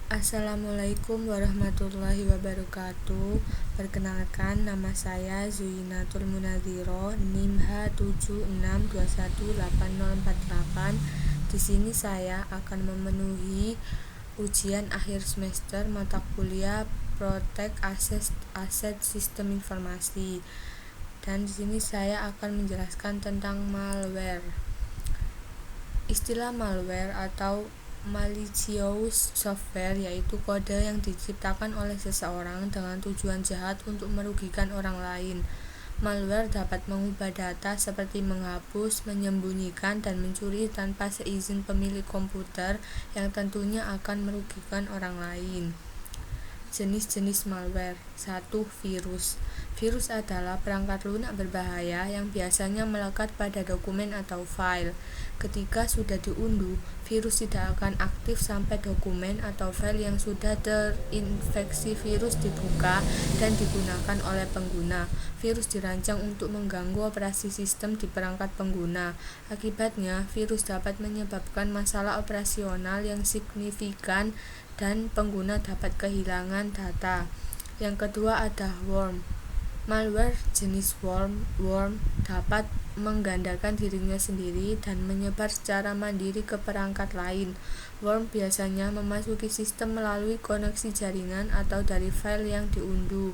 Assalamualaikum warahmatullahi wabarakatuh. Perkenalkan, nama saya Zuinatul Munadhiro, NIM H76218048. Di sini saya akan memenuhi ujian akhir semester mata kuliah Protek Aset Sistem Informasi. Dan di sini saya akan menjelaskan tentang malware. Istilah malware atau malicious software yaitu kode yang diciptakan oleh seseorang dengan tujuan jahat untuk merugikan orang lain. Malware dapat mengubah data seperti menghapus, menyembunyikan, dan mencuri tanpa seizin pemilik komputer yang tentunya akan merugikan orang lain. Jenis-jenis malware. 1. Virus. Virus adalah perangkat lunak berbahaya yang biasanya melekat pada dokumen atau file. Ketika sudah diunduh, virus tidak akan aktif sampai dokumen atau file yang sudah terinfeksi virus dibuka dan digunakan oleh pengguna. Virus dirancang untuk mengganggu operasi sistem di perangkat pengguna. Akibatnya, virus dapat menyebabkan masalah operasional yang signifikan dan pengguna dapat kehilangan data. Yang kedua ada worm. Malware jenis worm dapat menggandakan dirinya sendiri dan menyebar secara mandiri ke perangkat lain. Worm biasanya memasuki sistem melalui koneksi jaringan atau dari file yang diunduh.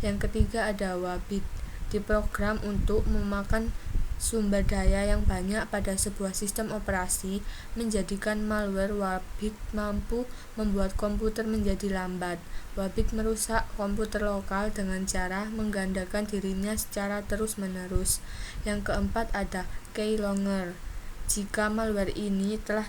Yang ketiga ada wabit. Diprogram untuk memakan sumber daya yang banyak pada sebuah sistem operasi, menjadikan malware wabit mampu membuat komputer menjadi lambat. Wabit merusak komputer lokal dengan cara menggandakan dirinya secara terus-menerus. Yang keempat ada keylogger. Jika malware ini telah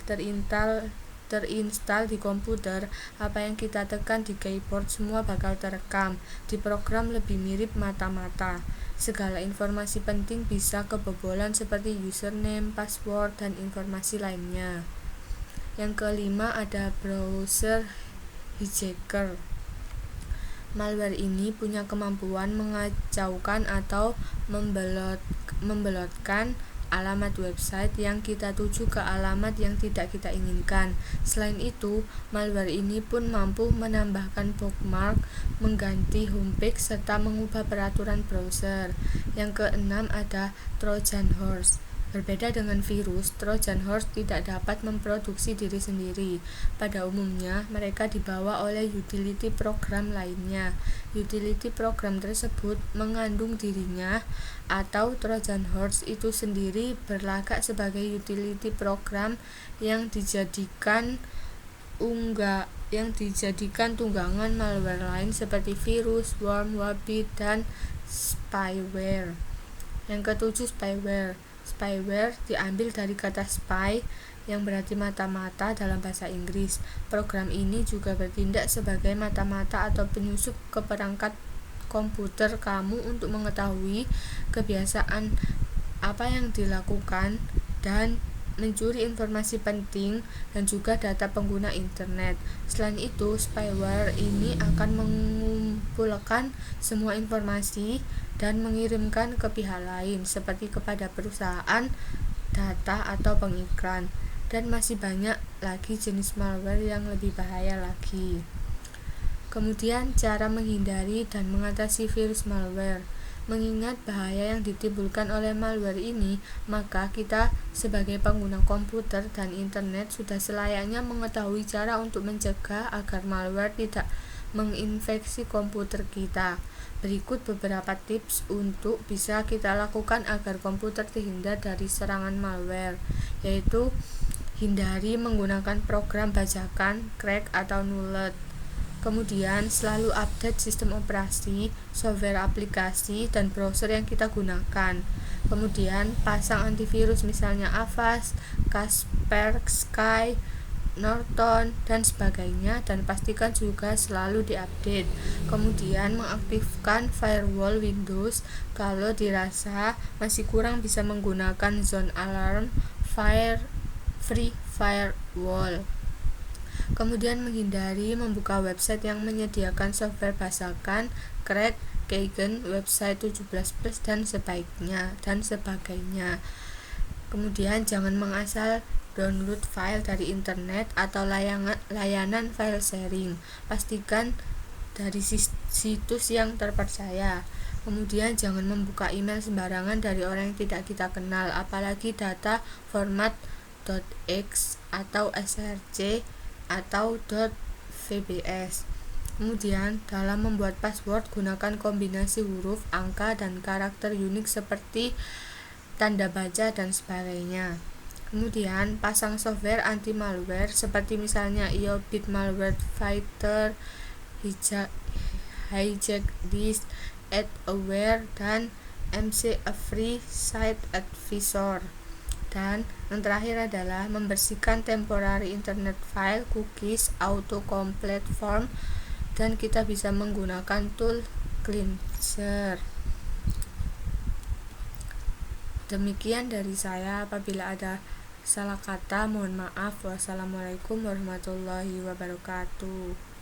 terinstall di komputer, apa yang kita tekan di keyboard semua bakal terekam. Diprogram lebih mirip mata-mata. Segala informasi penting bisa kebobolan seperti username, password, dan informasi lainnya. Yang kelima ada browser hijacker. Malware ini punya kemampuan mengacaukan atau membelotkan alamat website yang kita tuju ke alamat yang tidak kita inginkan. Selain itu, malware ini pun mampu menambahkan bookmark, mengganti homepage, serta mengubah peraturan browser. Yang keenam ada Trojan horse. Berbeda dengan virus, Trojan horse tidak dapat memproduksi diri sendiri. Pada umumnya, mereka dibawa oleh utility program lainnya. Utility program tersebut mengandung dirinya, atau Trojan horse itu sendiri berlagak sebagai utility program yang dijadikan tunggangan malware lain seperti virus, worm, wabit, dan spyware. Yang ketujuh spyware. Spyware diambil dari kata spy yang berarti mata-mata dalam bahasa Inggris. Program ini juga bertindak sebagai mata-mata atau penyusup ke perangkat komputer kamu untuk mengetahui kebiasaan apa yang dilakukan dan mencuri informasi penting dan juga data pengguna internet. Selain itu, spyware ini akan mengumpulkan semua informasi dan mengirimkan ke pihak lain seperti kepada perusahaan, data, atau pengiklan. Dan masih banyak lagi jenis malware yang lebih bahaya lagi. Kemudian cara menghindari dan mengatasi virus malware. Mengingat bahaya yang ditimbulkan oleh malware ini, maka kita sebagai pengguna komputer dan internet sudah selayaknya mengetahui cara untuk mencegah agar malware tidak menginfeksi komputer kita. Berikut beberapa tips untuk bisa kita lakukan agar komputer terhindar dari serangan malware, yaitu hindari menggunakan program bajakan, crack, atau nullet. Kemudian selalu update sistem operasi, software aplikasi, dan browser yang kita gunakan. Kemudian pasang antivirus misalnya Avast, Kaspersky, Norton, dan sebagainya, dan pastikan juga selalu diupdate. Kemudian mengaktifkan firewall Windows kalau dirasa masih kurang bisa menggunakan Zone Alarm, Free Firewall. Kemudian menghindari membuka website yang menyediakan software bajakan, crack, keygen, website 17+ dan sebagainya. Kemudian jangan mengasal download file dari internet atau layanan file sharing. Pastikan dari situs yang terpercaya. Kemudian jangan membuka email sembarangan dari orang yang tidak kita kenal, apalagi data format .x atau src atau .vbs. Kemudian dalam membuat password gunakan kombinasi huruf, angka, dan karakter unik seperti tanda baca dan sebagainya. Kemudian pasang software anti malware seperti misalnya IOBIT Malware Fighter, Hijack This, AdAware, dan MC-A-Free Site Advisor. Dan yang terakhir adalah membersihkan temporary internet file, cookies, autocomplete form, dan kita bisa menggunakan tool cleanser. Demikian dari saya. Apabila ada salah kata mohon maaf. Wassalamualaikum warahmatullahi wabarakatuh.